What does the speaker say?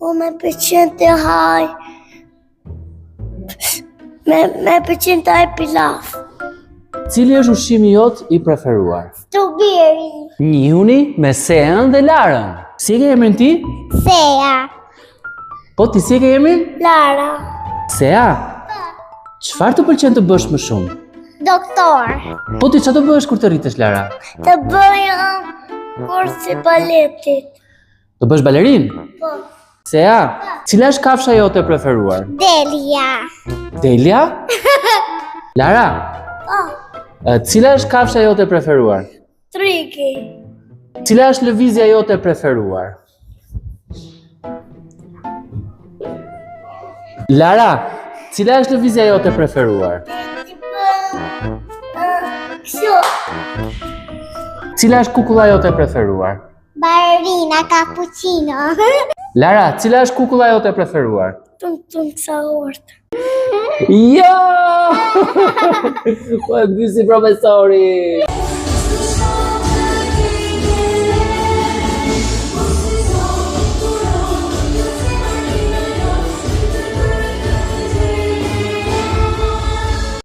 Po me pëlqen të haj. Me pëlqen të haj pilaf. Cili është ushqimi jot i preferuar? Strawberry. Njihuni me Sean dhe Larën. Si e ke emrin ti? Sea. Po ti si e ke emrin? Lara. Sea. Çfarë të pëlqen të bësh më shumë? Doktor. Po ti çfarë do bëhesh kur të rritesh, Lara? Të bëja kurs i baletit. Do bësh balerin? Po. Sea, cila është kafsha jote e preferuar? Delia. Delia? Lara, Po. cila është kafsha jote e preferuar? Triki. Cila është lëvizja jote e preferuar? Lara, cila është lëvizja jote e preferuar? Kështu. Cila është kukulla jote e preferuar? Ballerina cappuccino. Lara, cila është kukulla jote e preferuar? Tung sa ortë. Jo! Po e mbysi profesori!